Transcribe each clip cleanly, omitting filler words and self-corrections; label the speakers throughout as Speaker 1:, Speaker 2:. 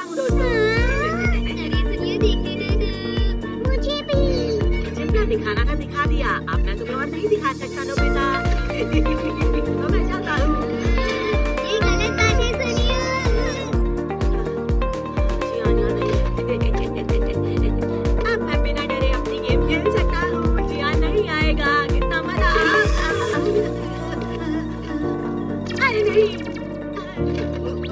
Speaker 1: चाहता हूँ दोस्तों।
Speaker 2: अरे सुनिए, देखने दे दो मुझे भी।
Speaker 1: जितना दिखाना था दिखा दिया, अब मैं तुम्हें और नहीं दिखा सकता नोबिता। तो मैं जाता हूँ।
Speaker 2: ये गलत बात है सुनिए।
Speaker 1: जियान यहाँ नहीं। अब मैं बिना डरे अपनी गेम खेल सकता हूँ। जियान नहीं आएगा, कितना मजा। अरे नहीं,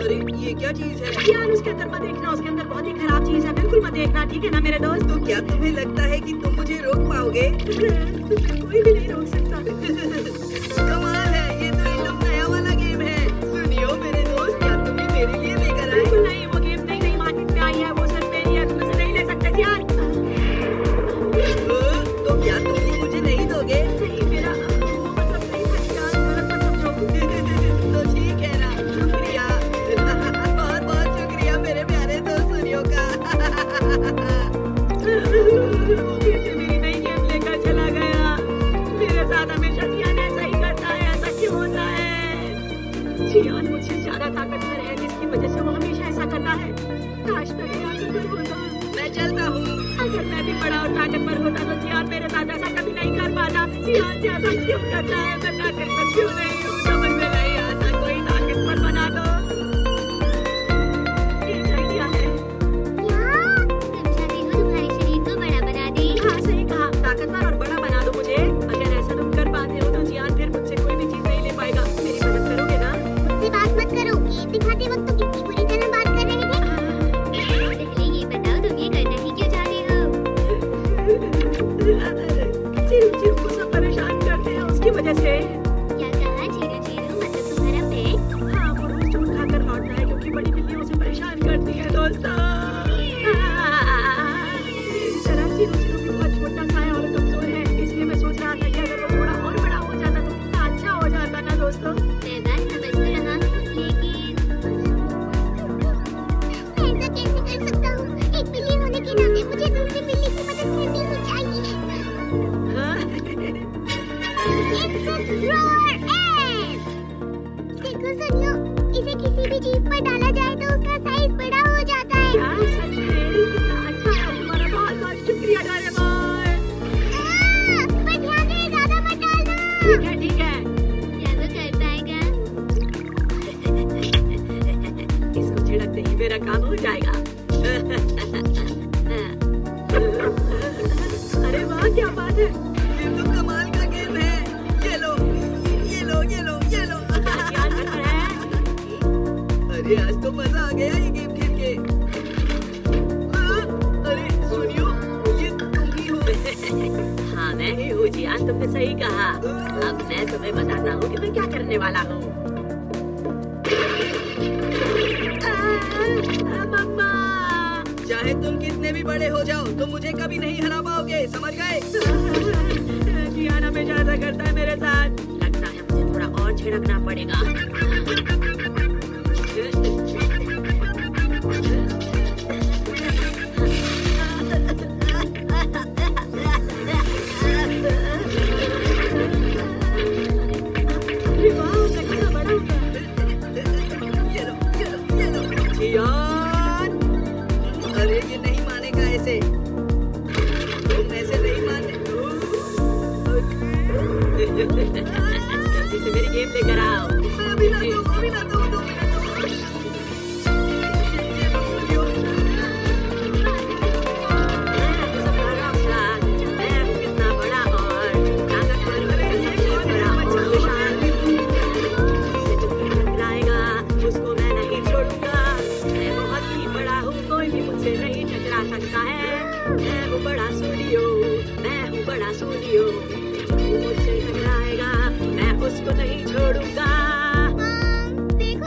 Speaker 3: अरे ये क्या चीज है?
Speaker 1: जियान उसके अंदर मत देखना, उसके अंदर बहुत ही खराब चीज है, बिल्कुल मत देखना, ठीक है ना मेरे दोस्त?
Speaker 3: तो क्या तुम्हें लगता है कि तुम मुझे रोक पाओगे?
Speaker 1: तुम्हें कोई भी नहीं रोक सकता।
Speaker 3: कमाल है, ये तो एकदम नया वाला गेम है। सुनियो मेरे दोस्त, क्या तुम्हें मेरे लिए लेकर आए?
Speaker 1: बिल्कुल नहीं, वो गेम नई मार्केट में आई है, वो सिर्फ मेरी है, तुम इसे नहीं ले सकते जियान।
Speaker 3: तो क्या तुम ये मुझे नहीं दोगे?
Speaker 1: नहीं, मेरा वो मतलब नहीं था जियान, गलत मत समझो।
Speaker 3: तो ठीक है ना, शुक्रिया। बहुत बहुत शुक्रिया मेरे प्यारे दोस्त सुनियो का।
Speaker 1: वो फिर मेरी नई गेम लेकर चला गया। मेरे साथ हमेशा जियान ऐसा ही करता है, ऐसा क्यों होता है? जियान मुझसे ज्यादा ताकतवर है, जिसकी वजह से वो हमेशा ऐसा करता है। काश मैं भी ताकतवर होता।
Speaker 3: मैं चलता हूँ।
Speaker 1: अगर मैं भी बड़ा और ताकतवर होता तो जियान मेरे साथ ऐसा कभी नहीं कर पाता। जियान ज्यादा क्यों करता है? मैं ताकतवर क्यों नहीं हूँ? समझ में नहीं आता, कोई ताकतवर बना दो। एक आइडिया है।
Speaker 2: क्या तुम चाहते हो तुम्हारे शरीर को बड़ा बना दे?
Speaker 1: हाँ सही कहा, ताकतवर और बड़ा बना दो मुझे। अगर ऐसा तुम कर पाते हो तो जियान फिर मुझसे कोई भी चीज नहीं ले पाएगा। मेरी मदद करोगे ना?
Speaker 2: मुझसे बात मत करो, गेम दिखाते वक्त तो कितनी बुरी तरह बात कर रहे थे। पहले ये बताओ तुम ये करना ही क्यों चाहते हो?
Speaker 1: चिरू को सब परेशान करते हैं उसकी वजह से।
Speaker 2: क्या कहा चीरू चीरू, मतलब तुम्हारा पेट?
Speaker 1: हाँ, वो रोज चोट खाकर लौटता है क्योंकि बड़ी बिल्लियां उसे परेशान करती है दोस्तों। जरा चिरू भी बहुत छोटा सा है और कमजोर है, इसलिए मैं सोच रहा था कि अगर वो थोड़ा और बड़ा हो जाता तो कितना अच्छा हो जाता ना दोस्तों।
Speaker 2: मैं बात समझ तो रहा हूँ, लेकिन मैं ऐसा कैसे कर सकता हूँ? एक बिल्ली होने के नाते मुझे दूसरी बिल्ली की मदद करनी ही चाहिए।
Speaker 1: हाँ?
Speaker 2: It's a drawer S। देखो सुनियो, इसे किसी भी चीज पर डाला जाए तो उसका साइज बड़ा हो जाता है।
Speaker 1: क्या सच में? कितना अच्छा है, तुम्हारा बहुत बहुत शुक्रिया डोरेमोन।
Speaker 2: पर ध्यान दे, ज्यादा मत डालना।
Speaker 1: ठीक है ठीक है।
Speaker 2: क्या वो कर पाएगा?
Speaker 1: इसको छिड़कते ही मेरा काम हो जाएगा। अरे वाह, क्या बात है।
Speaker 3: ये तो कमाल का गेम है। ये लो, ये लो, ये लो, ये लो।
Speaker 1: जियान बेहतर है।
Speaker 3: अरे आज तो मजा आ गया ये गेम खेल के। अरे सुनियो, ये तुम ही हो।
Speaker 1: हाँ मैं ही हूँ जियान, तुमने सही कहा। अब मैं तुम्हें बताता हूँ कि मैं क्या करने वाला हूँ। मम्मा।
Speaker 3: चाहे तुम कितने भी बड़े हो जाओ, तुम मुझे कभी नहीं हरा पाओगे, समझ गए?
Speaker 1: जियान हमेशा ऐसा करता है मेरे साथ। लगता है मुझे थोड़ा और छिड़कना पड़ेगा। अरे वाह, मैं कितना बड़ा हो गया।
Speaker 3: ये लो, ये लो, ये लो। जियान! अरे ये नहीं मानेगा ऐसे। तुम ऐसे नहीं माने।
Speaker 1: जल्दी से मेरी गेम लेकर आओ।
Speaker 3: मैं अभी ना दूँ, अभी ना दूँ, 2 मिनट दो। ये लो, सुनियो।
Speaker 1: मैं हूँ कितना बड़ा और ताकतवर, बड़ा और विशाल। जिसे जो भी टकराएगा, उसको मैं नहीं छोड़ूंगा। मैं बहुत ही बड़ा हूँ, कोई भी मुझसे नहीं टकरा सकता है। मैं हूँ बड़ा सूर्यो, मैं हूँ बड़ा सूर्यो। जो मुझसे टकराएगा, मैं उसको नहीं छोड़ूंगा।
Speaker 2: देख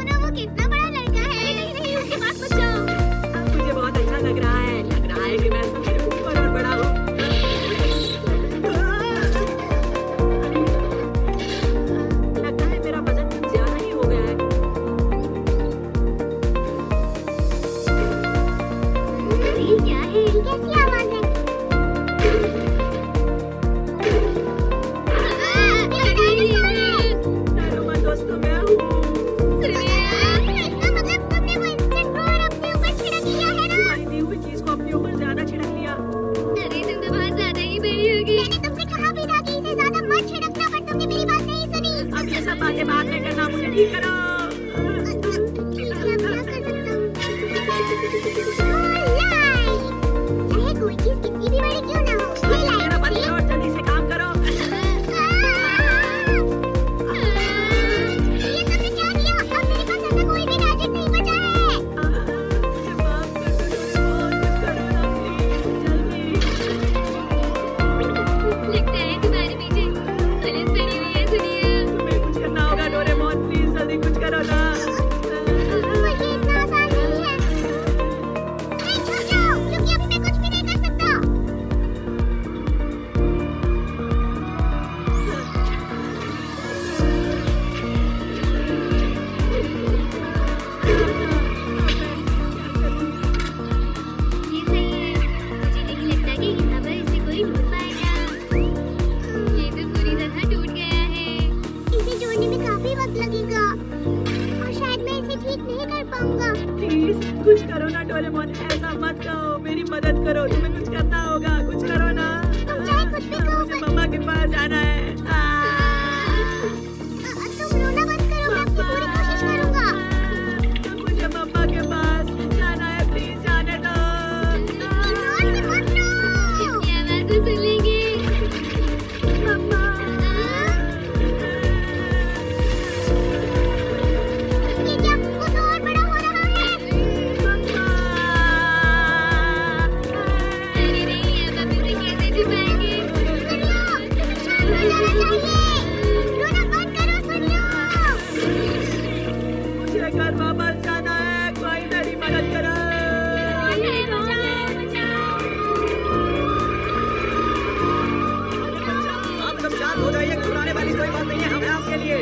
Speaker 3: शांत हो जाइए, घबराने वाली कोई बात नहीं है, हम हैं आपके लिए।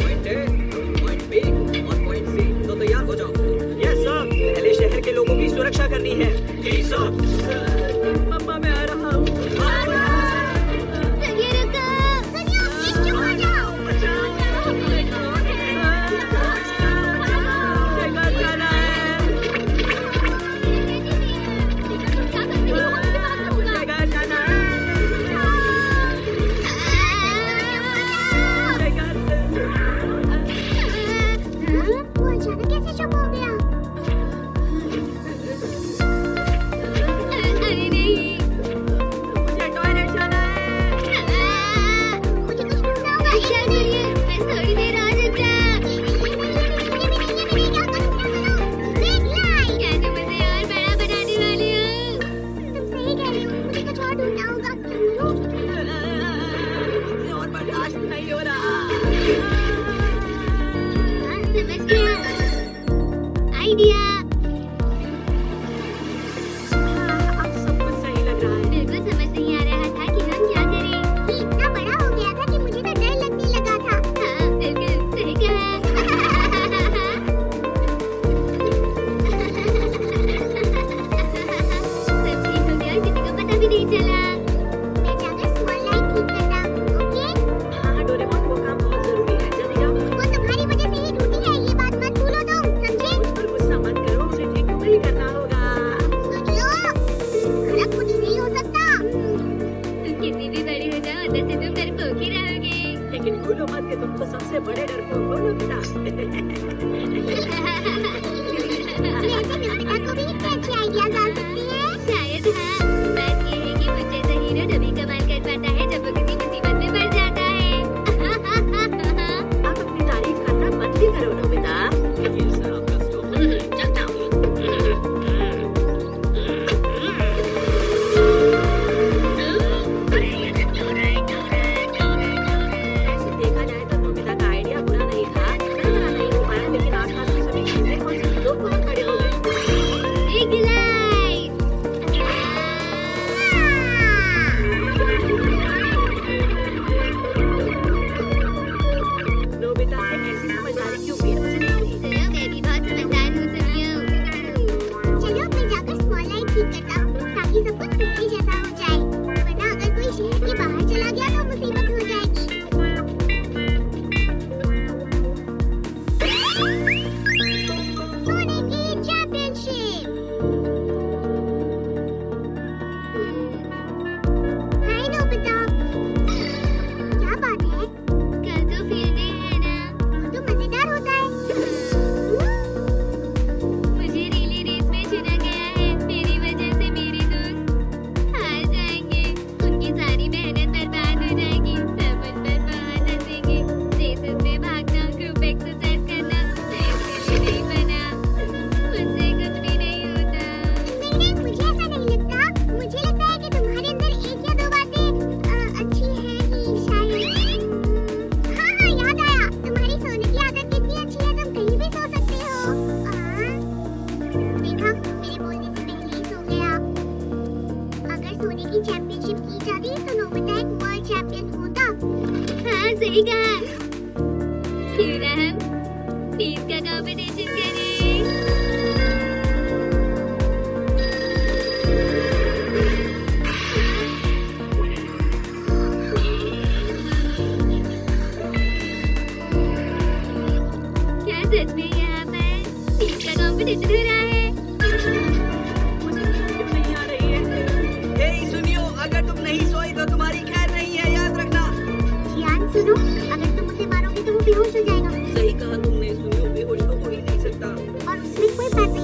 Speaker 3: पॉइंट ए, पॉइंट बी और पॉइंट सी, तो तैयार हो जाओ। Yes sir. पहले शहर के लोगों की सुरक्षा करनी है। जी सर। मम्मा मैं आ रहा हूँ।
Speaker 2: सुनियो रुको। सुनियो प्लीज चुप हो जाओ। वो अचानक कैसे चुप हो गया? अरे नहीं,
Speaker 1: मुझे टॉयलेट जाना है।
Speaker 2: मुझे कुछ ढूंढना होगा। क्या करिए? मैं थोड़ी देर आ सकता। Red light. क्या तुम मुझे और बड़ा बनाने वाले हो? तुम सही कह रही हो, मुझे कुछ और ढूंढना होगा।
Speaker 1: मुझसे और बर्दाश्त नहीं हो रहा।
Speaker 2: समझ गया। आइडिया।
Speaker 1: अब सब कुछ सही लग रहा है।
Speaker 2: बिल्कुल समझ नहीं आ रहा था कि हम क्या करें। ये इतना बड़ा हो गया था कि मुझे तो डर लगने लगा था। हाँ, बिल्कुल सही कहा। सब ठीक हो गया और किसी को पता भी नहीं चला। मैं जाकर स्मॉल लाइट ठीक करता हूँ, ओके?
Speaker 1: हाँ डोरेमोन, वो काम बहुत जरूरी है, जल्दी जाओ।
Speaker 2: वो तुम्हारी वजह से ही टूटी है, ये बात मत भूलो तुम, समझे?
Speaker 1: पर गुस्सा मत करो, उसे ठीक नहीं करना होगा।
Speaker 2: सुन लो, गलत कुछ नहीं हो सकता। तुम कितनी भी बड़ी हो जाओ, अंदर से तुम डरपोक ही रहोगे।
Speaker 1: लेकिन भूलो मत कि तुम तो सबसे बड़े डरपोक हो नोबिता।
Speaker 2: वैसे नोबिता को भी इतने अच्छे आइडियाज आ सकते हैं। शायद हाँ। बात ये है कि मुझ जैसा हीरो तभी कमाल कर पाता है जब वो किसी मुसीबत में पड़ जाता है।
Speaker 1: आप अपनी तारीफ करना बंद ही करो नोबिता। ये सर आपका स्टोव। चलता हूँ। ऐसे देखा जाए तो नोबिता का आइडिया बुरा नहीं था। बुरा नहीं हो पाया, लेकिन आसपास की सभी चीजें और सभी लोग वहाँ खड़े हो गए।
Speaker 2: एक लाइट।
Speaker 1: नोबिता से ऐसी समझदारी की उम्मीद मुझे नहीं थी।
Speaker 2: चलो मैं भी बहुत समझदार हूँ, सुनियो। चलो मैं जाकर स्मॉल लाइट ठीक करता हूँ ताकि सब कुछ पहले जैसा हो जाए, वरना अगर कोई शहर के बाहर चला गया तो मुसीबत हो जाएगी। सोने की चैंपियनशिप। हाय नोबिता। क्या बात है? कल तो फील्ड डे है ना? वो तो मजेदार होता है। मुझे रिले रेस में चुना गया है। मेरी वजह से मेरे दोस्त हार जाएंगे। उनकी सारी मेहनत बर्बाद हो जाएगी। सब उन पर बहुत हंसेंगे। रेसेस में भागना, ग्रुप एक्सरसाइज करना, मैं इसके लिए नहीं बना। मुझसे कुछ भी नहीं होता। नहीं, मुझे ऐसा नहीं लगता। मुझे लगता है कि तुम्हारे अंदर एक या दो बातें अच्छी हैं ही शायद। हाँ, याद आया। तुम्हारी सोने की आदत कितनी अच्छी है, तुम कहीं भी सो सकते हो। देखा, मेरे बोलने से पहले ही सो गया। अगर सोने की चैंपियनशिप की जाती तो नोबिता एक वर्ल्ड चैंपियन होता। हाँ, सही कहा। क्यों ना हम टीम का कंपटीशन करें? क्या सच में यहाँ पर टीम का कंपटीशन हो रहा है?
Speaker 1: मुझे समझ नहीं आ रही है।
Speaker 3: हे सुनियो, अगर तुम नहीं सोई तो तुम्हारी खैर नहीं है, याद रखना।
Speaker 2: ध्यान सुनो, अगर तुम उसे मारोगे तो वो बेहोश हो जाएगा।
Speaker 3: सही कहा तुमने, सुनियो बेहोश तो हो ही नहीं सकता।
Speaker 2: और उसमें कोई बात नहीं।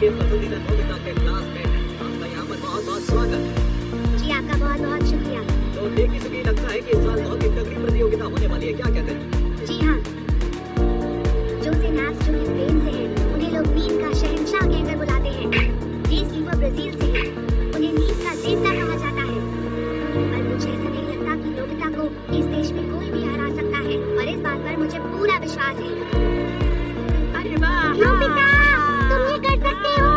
Speaker 3: आपके पसंदीदा नोबिता के क्लासमेट हैं। आपका यहाँ पर बहुत बहुत स्वागत।
Speaker 2: जी आपका बहुत बहुत शुक्रिया।
Speaker 3: तो देखी सुनी लगता है कि इस साल बहुत ही तगड़ी प्रतियोगिता होने वाली है, क्या कहते हैं?
Speaker 2: जी हाँ, जोसे नास जो कि स्पेन से है, उन्हें लोग नींद का शहंशाह कहकर बुलाते हैं। डेस लीवर ब्राजील से है, उन्हें नींद का देवता कहा जाता है। पर मुझे ऐसा नहीं लगता कि नोबिता को इस देश में कोई भी हरा सकता है, और इस बात पर मुझे पूरा विश्वास है।
Speaker 1: अरे वाह,
Speaker 2: नोबिता, तुम ये कर सकते हो।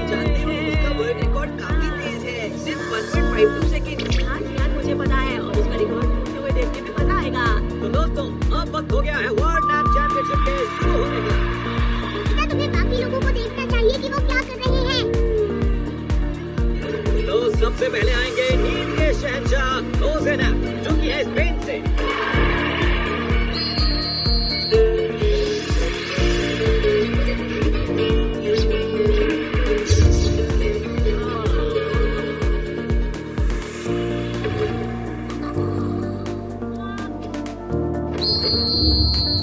Speaker 3: जानती हो उसका वर्ल्ड रिकॉर्ड काफी तेज है, सिर्फ 1.52 सेकंड।
Speaker 1: हाँ जी यार, मुझे पता है, और उसका रिकॉर्ड टूटते हुए देखने में मजा आएगा।
Speaker 3: तो दोस्तों, अब वक्त हो गया है वर्ल्ड नैप चैंपियनशिप के शुरू होने का।
Speaker 2: क्या तुम्हें बाकी लोगों को देखना चाहिए कि वो क्या कर रहे हैं?
Speaker 3: तो सबसे पहले आएंगे नींद के शहंशाह जोसे नैप, जो कि है स्पेन से।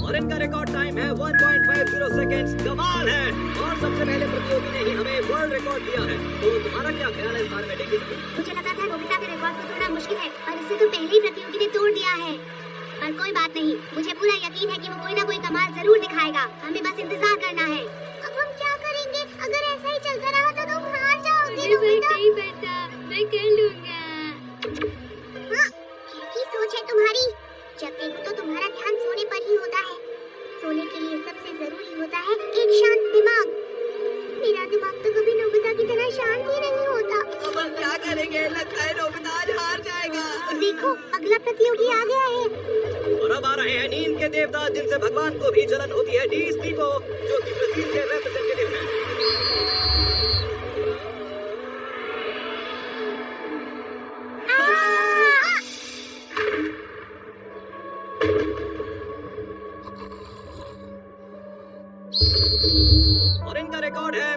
Speaker 3: और इनका रिकॉर्ड टाइम है 1.50 सेकेंड्स। कमाल है। और सबसे पहले प्रतियोगी ने ही हमें वर्ल्ड रिकॉर्ड दिया है। तो तुम्हारा क्या ख्याल है इस बारे में? देखिए,
Speaker 2: मुझे लगा था नोबिता के रिकॉर्ड को तोड़ना मुश्किल है, पर इसे तो पहले ही प्रतियोगी ने तोड़ दिया है। पर कोई बात नहीं, मुझे पूरा यकीन है कि वो कोई ना कोई कमाल जरूर दिखाएगा। हमें बस इंतजार करना है। अब हम क्या करेंगे? अगर ऐसा ही चलता रहा तो तुम हार जाओगे नोबिता। नहीं पड़ता, मैं कर लूंगा। हाँ, कैसी सोच है तुम्हारी? जब देखो तो तुम्हारा ध्यान सोने पर ही होता है। सोने के लिए सबसे जरूरी होता है एक शांत दिमाग। मेरा दिमाग तो कभी नोबिता की तरह शांत ही नहीं होता।
Speaker 3: अब हम क्या करेंगे? लगता है नोबिता आज हार जाएगा।
Speaker 2: देखो, अगला प्रतियोगी आ गया है।
Speaker 3: और अब आ रहे हैं नींद के देवता, जिनसे भगवान को भी जलन होती है, डीएसपी को, जो कि ब्राजील के रिप्रेजेंटेटिव हैं। और इनका रिकॉर्ड है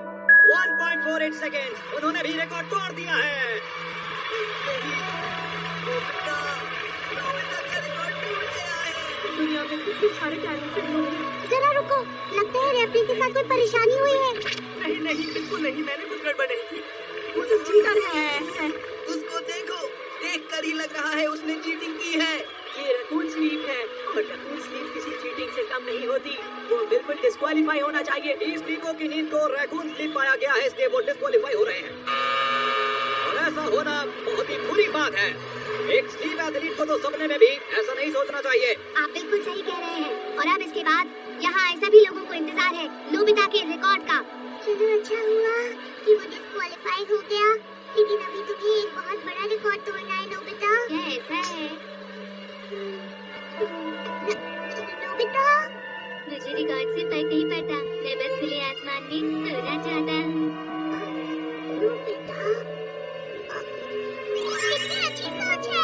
Speaker 3: 1.48 सेकेंड्स। उन्होंने भी रिकॉर्ड तोड़ दिया है।
Speaker 1: दुनिया में कितने सारे टैलेंटेड लोग हैं।
Speaker 2: जरा रुको, लगता है रेफरी के साथ कोई परेशानी हुई है।
Speaker 1: नहीं नहीं, बिल्कुल नहीं, मैंने कुछ गड़बड़ नहीं की। वो तो चीटर है।
Speaker 3: उसको देखो, देखकर ही लग रहा है उसने चीटिंग की है।
Speaker 1: ये रकून स्लीप है, और रकून स्लीप किसी चीटिंग से कम नहीं होती। वो बिल्कुल डिस्क्वालीफाई होना चाहिए। डीएसपी को की नींद को रैकून स्लीप पाया गया है, इसलिए वो डिस्क्वालीफाई हो रहे हैं। और ऐसा होना बहुत ही बुरी बात है। एक स्लीप एथलीट को तो सपने में भी ऐसा नहीं सोचना चाहिए।
Speaker 2: आप बिल्कुल सही कह रहे हैं। और अब इसके बाद यहाँ आए सभी लोगों को इंतजार है नोबिता के रिकॉर्ड का। चलो, अच्छा हुआ कि वो डिस्क्वालीफाई हो गया, लेकिन अभी तुम्हें एक बहुत बड़ा रिकॉर्ड तोड़ना है नोबिता। क्या ऐसा है? नोबिता, मुझे रिकॉर्ड से फर्क नहीं पड़ता। मैं बस खुले आसमान में सोना चाहता हूँ। नोबिता, कितनी अच्छी सोच है।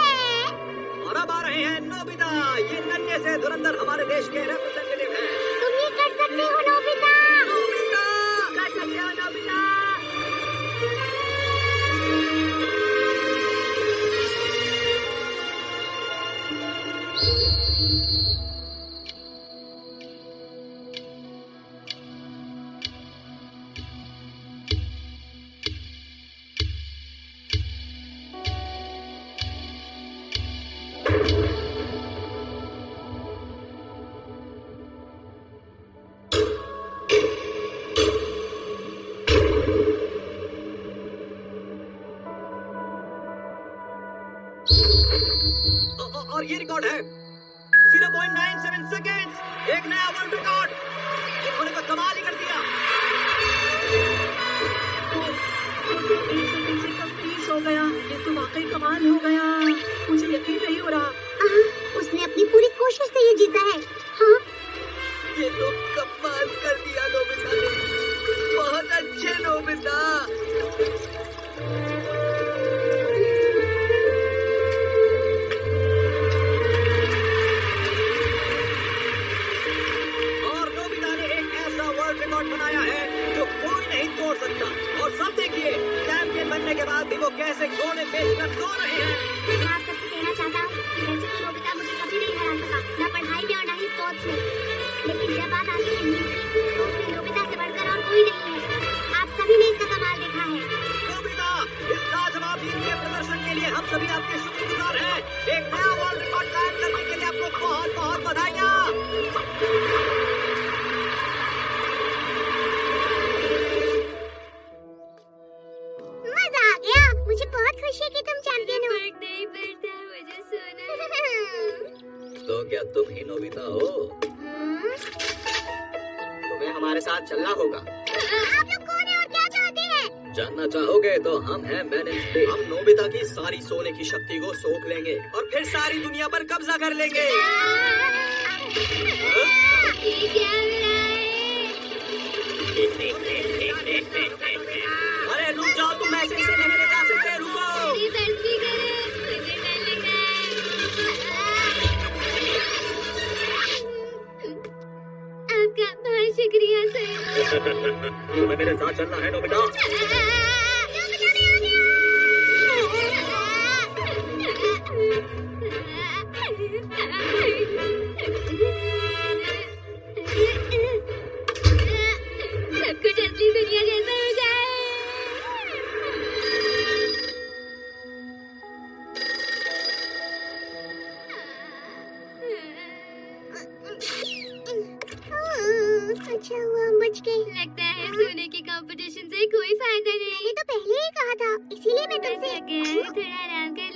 Speaker 3: और अब आ रहे हैं नोबिता। ये नन्हे से धुरंधर हमारे देश के रिप्रेजेंटेटिव हैं।
Speaker 2: तुम ये कर सकते हो नोबिता।
Speaker 3: नोबिता!
Speaker 1: कर सकते हो नोबिता।
Speaker 3: और ये रिकॉर्ड है 0.97 सेकेंड्स। एक नया वर्ल्ड रिकॉर्ड। इन्होंने तो कमाल ही कर दिया।
Speaker 1: मुझे 1 सेकंड से कम 30 हो गया। ये तो वाकई कमाल हो गया। मुझे यकीन नहीं हो रहा।
Speaker 2: उसने अपनी पूरी कोशिश से ये जीता है। हाँ,
Speaker 3: ये तो कमाल कर दिया नोबिता ने। बहुत अच्छे नोबिता। और नोबिता ने एक ऐसा वर्ल्ड रिकॉर्ड बनाया है जो कोई नहीं तोड़ सकता। और सब देखिए, चैंपियन बनने के बाद भी वो कैसे घोड़े बेचकर सो रहे हैं।
Speaker 2: हाँ, सबसे
Speaker 3: तो क्या तुम ही नोबिता हो? तुम्हें हमारे साथ चलना होगा।
Speaker 2: आप लोग कौन है और क्या चाहते हैं?
Speaker 3: जानना चाहोगे तो हम हैं मैन इन स्पेस। हम नोबिता की सारी सोने की शक्ति को सोख लेंगे और फिर सारी दुनिया पर कब्जा कर लेंगे।
Speaker 2: ये क्या हो रहा है?
Speaker 3: अरे रुक जाओ, तुम ऐसे नहीं ले जा सकते, रुको।
Speaker 2: अरे बस भी करो, मुझे डर लग रहा है। आपका बहुत शुक्रिया सर।
Speaker 3: तुम्हें मेरे साथ चलना है नोबिता।
Speaker 2: सब कुछ असली दुनिया जैसा हो जाए। अच्छा हुआ हम बच गए। लगता है सोने के कंपटीशन से कोई फायदा नहीं। मैंने तो पहले ही कहा था, इसीलिए मैं तुमसे थोड़ा आराम कर